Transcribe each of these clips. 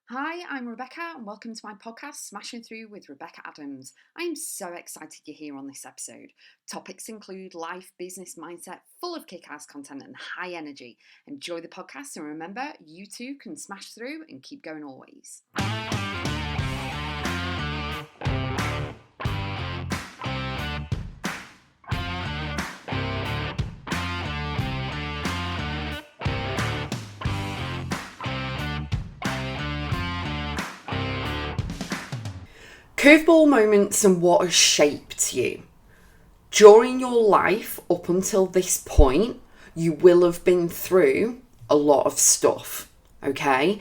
Hi, I'm Rebecca and welcome to my podcast, Smashing Through with Rebecca.x. I am so excited you're here on this episode. Topics include life, business, mindset, full of kick-ass content and high energy. Enjoy the podcast and remember, you too can smash through and keep going always. Curveball moments and what has shaped you. During your life up until this point, you will have been through a lot of stuff, okay?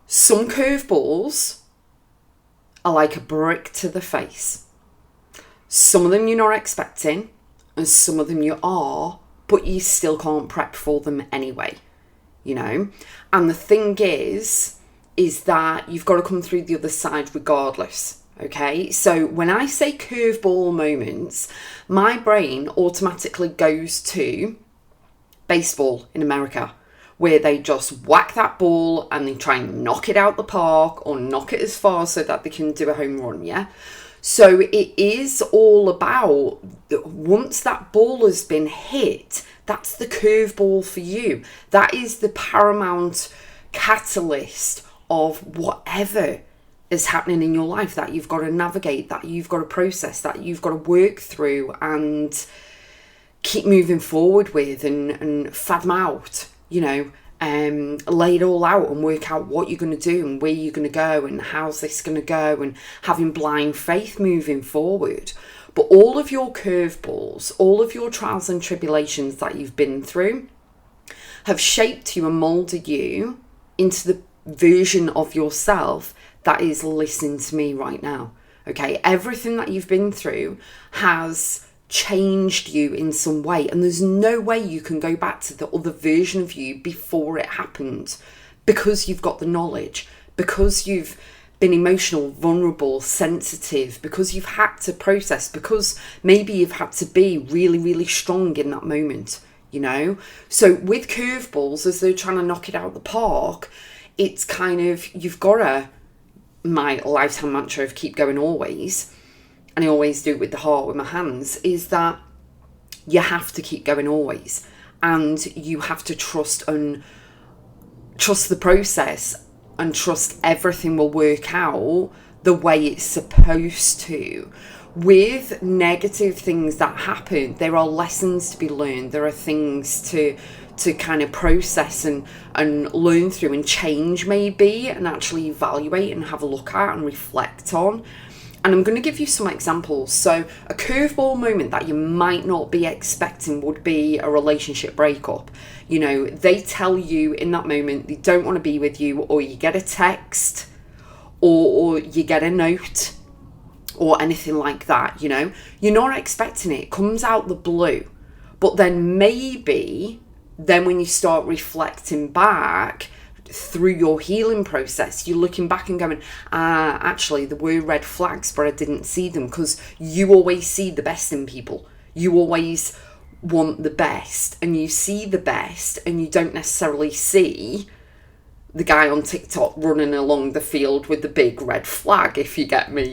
Some curveballs are like a brick to the face. Some of them you're not expecting, and some of them you are, but you still can't prep for them anyway, you know? And the thing is that you've got to come through the other side regardless. Okay, so when I say curveball moments, my brain automatically goes to baseball in America, where they just whack that ball and they try and knock it out the park or knock it as far so that they can do a home run, yeah? So it is all about, once that ball has been hit, that's the curveball for you. That is the paramount catalyst of whatever is happening in your life that you've got to navigate, that you've got to process, that you've got to work through and keep moving forward with and fathom out, lay it all out and work out what you're going to do and where you're going to go and how's this going to go and having blind faith moving forward. But all of your curveballs, all of your trials and tribulations that you've been through have shaped you and molded you into the version of yourself that is listening to me right now. Okay, everything that you've been through has changed you in some way, and there's no way you can go back to the other version of you before it happened, because you've got the knowledge, because you've been emotional, vulnerable, sensitive, because you've had to process, because maybe you've had to be really, really strong in that moment, So with curveballs, as they're trying to knock it out of the park, it's kind of, you've got to, my lifetime mantra of keep going always, and I always do it with the heart, with my hands, is that you have to keep going always, and you have to trust the process and trust everything will work out the way it's supposed to. With negative things that happen, there are lessons to be learned, there are things to kind of process and learn through and change maybe, and actually evaluate and have a look at and reflect on. And I'm going to give you some examples. So a curveball moment that you might not be expecting would be a relationship breakup. They tell you in that moment they don't want to be with you, or you get a text or you get a note or anything like that, You're not expecting it. It comes out the blue. But then maybe then when you start reflecting back through your healing process, you're looking back and going, actually there were red flags, but I didn't see them, because you always see the best in people. You always want the best, and you see the best, and you don't necessarily see the guy on TikTok running along the field with the big red flag, if you get me,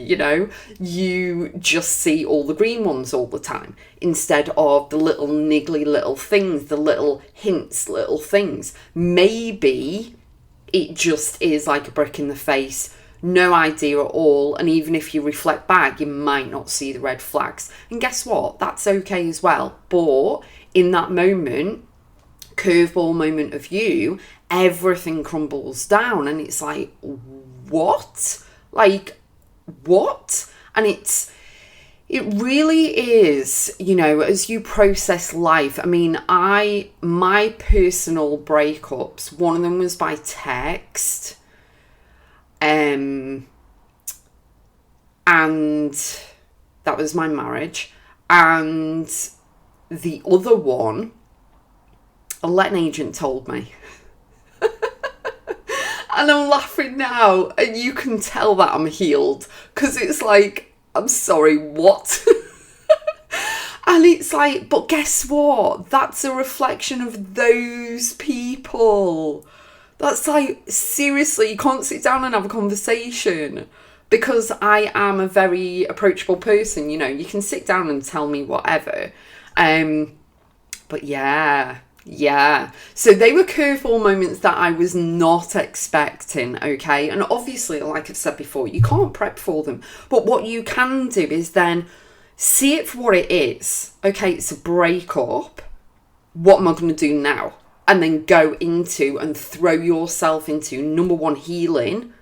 You just see all the green ones all the time, instead of the little niggly little things, the little hints, little things. Maybe it just is like a brick in the face, no idea at all, and even if you reflect back, you might not see the red flags. And guess what? That's okay as well. But in that moment, curveball moment of you, everything crumbles down, and it's like, what? And it really is, as you process life. I mean, my personal breakups, one of them was by text, and that was my marriage, and the other one, a letting agent told me. And I'm laughing now, and you can tell that I'm healed, because it's like, I'm sorry, what? And it's like, but guess what? That's a reflection of those people. That's like, seriously, you can't sit down and have a conversation. Because I am a very approachable person, you can sit down and tell me whatever. But yeah. So they were curveball moments that I was not expecting, okay? And obviously, like I've said before, you can't prep for them. But what you can do is then see it for what it is. Okay, it's a breakup. What am I going to do now? And then go into and throw yourself into, number one, healing.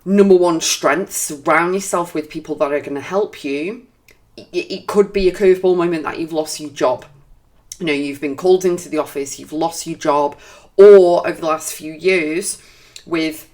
Number one, strength. Surround yourself with people that are going to help you. It could be a curveball moment that you've lost your job. You've been called into the office, you've lost your job, or over the last few years with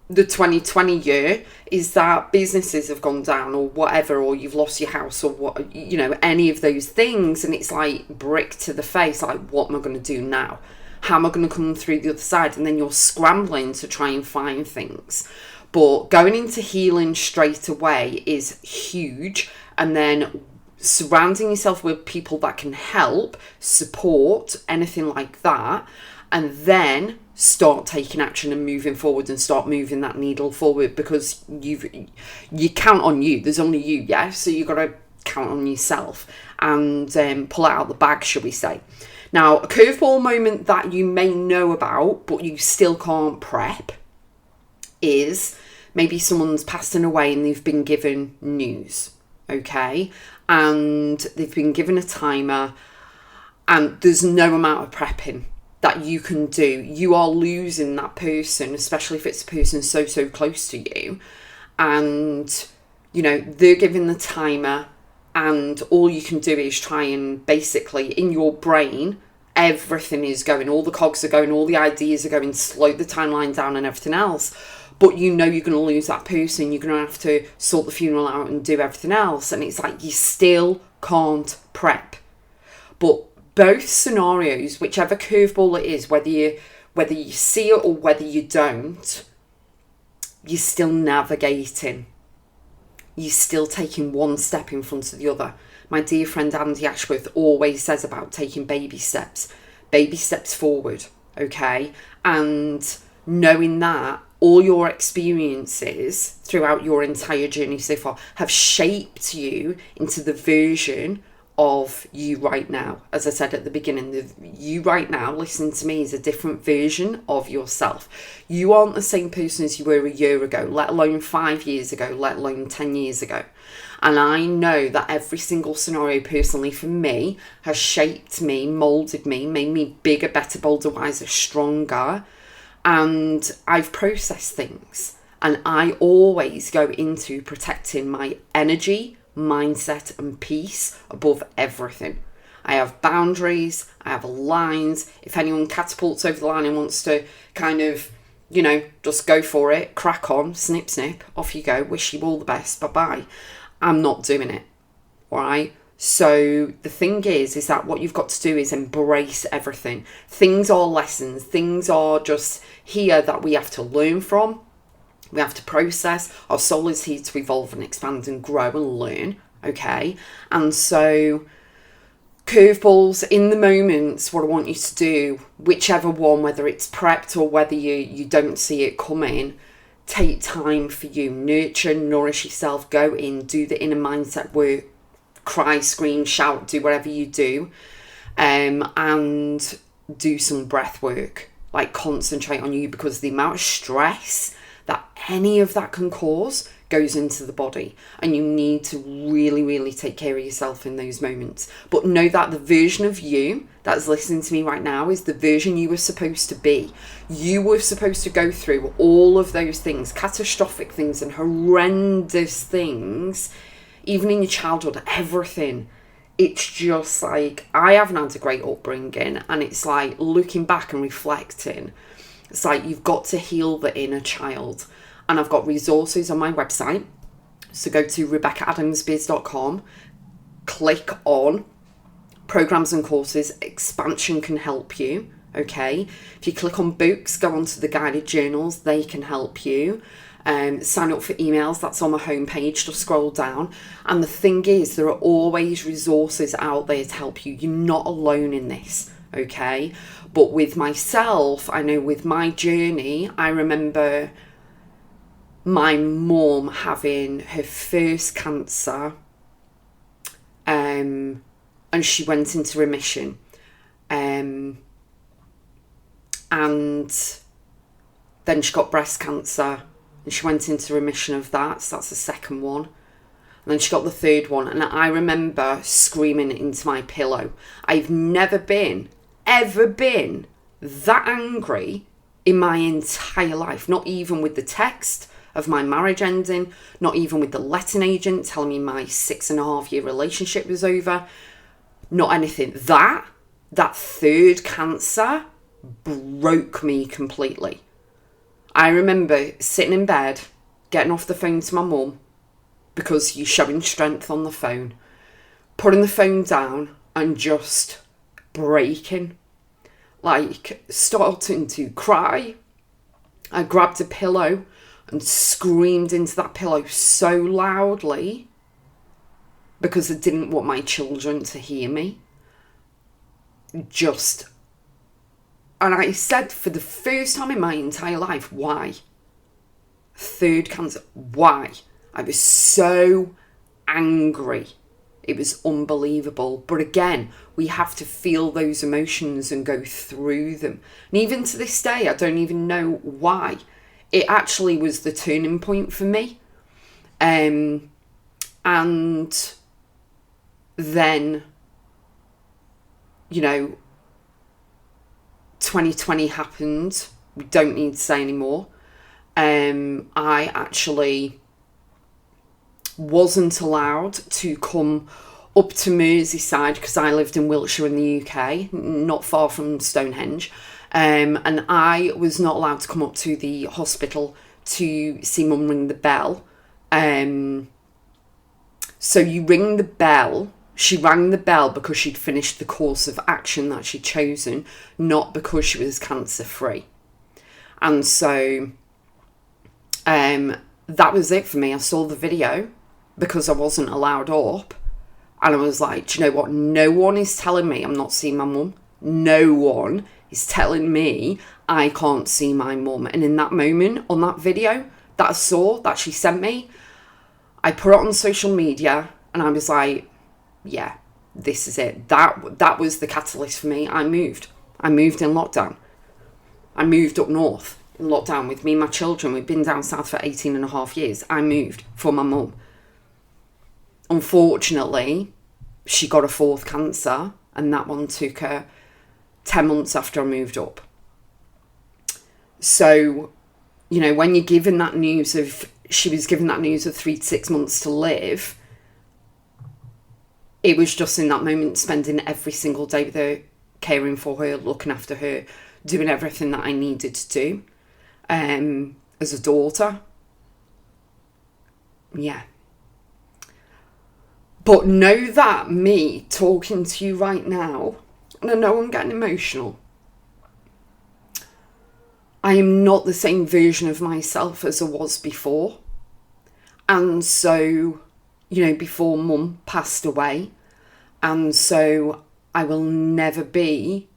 the 2020 year, is that businesses have gone down or whatever, or you've lost your house or what, any of those things. And it's like brick to the face, like, what am I going to do now? How am I going to come through the other side? And then you're scrambling to try and find things. But going into healing straight away is huge. And then surrounding yourself with people that can help, support, anything like that. And then start taking action and moving forward and start moving that needle forward, because you count on you. There's only you, yeah? So you've got to count on yourself and pull it out of the bag, shall we say. Now, a curveball moment that you may know about, but you still can't prep, is maybe someone's passing away and they've been given news, okay? And they've been given a timer and there's no amount of prepping that you can do. You are losing that person, especially if it's a person so close to you. And, they're given the timer and all you can do is try and basically, in your brain, everything is going, all the cogs are going, all the ideas are going, slow the timeline down and everything else. But you're going to lose that person. You're going to have to sort the funeral out and do everything else. And it's like, you still can't prep. But both scenarios, whichever curveball it is, whether you see it or whether you don't, you're still navigating. You're still taking one step in front of the other. My dear friend Andy Ashworth always says about taking baby steps forward, okay? And knowing that all your experiences throughout your entire journey so far have shaped you into the version of you right now. As I said at the beginning, the you right now, listen to me, is a different version of yourself. You aren't the same person as you were a year ago, let alone 5 years ago, let alone 10 years ago. And I know that every single scenario personally for me has shaped me, moulded me, made me bigger, better, bolder, wiser, stronger. And I've processed things. And I always go into protecting my energy, mindset and peace above everything. I have boundaries, I have lines. If anyone catapults over the line and wants to kind of, just go for it, crack on, snip, snip, off you go, wish you all the best, bye-bye. I'm not doing it, all right? So the thing is that what you've got to do is embrace everything. Things are lessons, things are just here that we have to learn from. We have to process. Our soul is here to evolve and expand and grow and learn, okay? And so curveballs in the moments, what I want you to do, whichever one, whether it's prepped or whether you don't see it coming, take time for you. Nurture, nourish yourself, go in, do the inner mindset work, cry, scream, shout, do whatever you do, and do some breath work. Like, concentrate on you, because the amount of stress that any of that can cause goes into the body, and you need to really take care of yourself in those moments. But know that the version of you that's listening to me right now is the version you were supposed to be. You were supposed to go through all of those things, catastrophic things and horrendous things, even in your childhood, everything. It's just like, I haven't had a great upbringing, and it's like looking back and reflecting, it's like you've got to heal the inner child. And I've got resources on my website. So go to Rebecca.x, click on programs and courses. Expansion can help you, okay? If you click on books, go onto the guided journals, they can help you. Sign up for emails, that's on my homepage, just scroll down. And the thing is, there are always resources out there to help you. You're not alone in this, okay? But with myself, I know with my journey, I remember my mum having her first cancer, and she went into remission. And then she got breast cancer, and she went into remission of that. So that's the second one. And then she got the third one. And I remember screaming into my pillow. I've never ever been that angry in my entire life. Not even with the text of my marriage ending. Not even with the letting agent telling me my 6.5-year relationship was over. Not anything. That third cancer broke me completely. I remember sitting in bed, getting off the phone to my mum, because you're showing strength on the phone, putting the phone down and just breaking, like starting to cry. I grabbed a pillow and screamed into that pillow so loudly because I didn't want my children to hear me. And I said, for the first time in my entire life, why? Third cancer, why? I was so angry. It was unbelievable. But again, we have to feel those emotions and go through them. And even to this day, I don't even know why. It actually was the turning point for me. And then, 2020 happened. We don't need to say anymore. I actually wasn't allowed to come up to Merseyside because I lived in Wiltshire in the UK, not far from Stonehenge. And I was not allowed to come up to the hospital to see Mum ring the bell. So you ring the bell. She rang the bell because she'd finished the course of action that she'd chosen, not because she was cancer free. And so that was it for me. I saw the video because I wasn't allowed up. And I was like, do you know what? No one is telling me I'm not seeing my mum. No one is telling me I can't see my mum. And in that moment, on that video that I saw, that she sent me, I put it on social media and I was like, yeah, this is it. That was the catalyst for me. I moved in lockdown. I moved up north in lockdown with me and my children. We've been down south for 18.5 years. I moved for my mum. Unfortunately, she got a fourth cancer, and that one took her 10 months after I moved up. So, when you're given that news she was given that news of 3 to 6 months to live, it was just in that moment spending every single day with her, caring for her, looking after her, doing everything that I needed to do as a daughter. Yeah. But know that me talking to you right now, and I know I'm getting emotional, I am not the same version of myself as I was before. And so, before Mum passed away. And so I will never be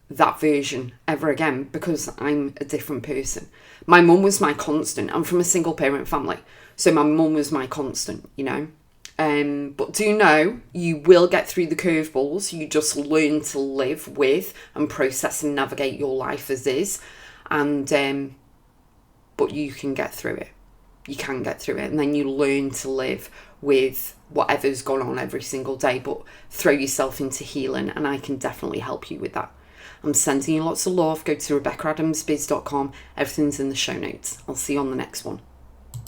that version ever again because I'm a different person. My mum was my constant. I'm from a single parent family. So my mum was my constant, But do know you will get through the curveballs. You just learn to live with and process and navigate your life as is. And but you can get through it. You can get through it. And then you learn to live with whatever's gone on every single day, but throw yourself into healing, and I can definitely help you with that. I'm sending you lots of love. Go to Rebecca.x.biz.com. Everything's in the show notes. I'll see you on the next one.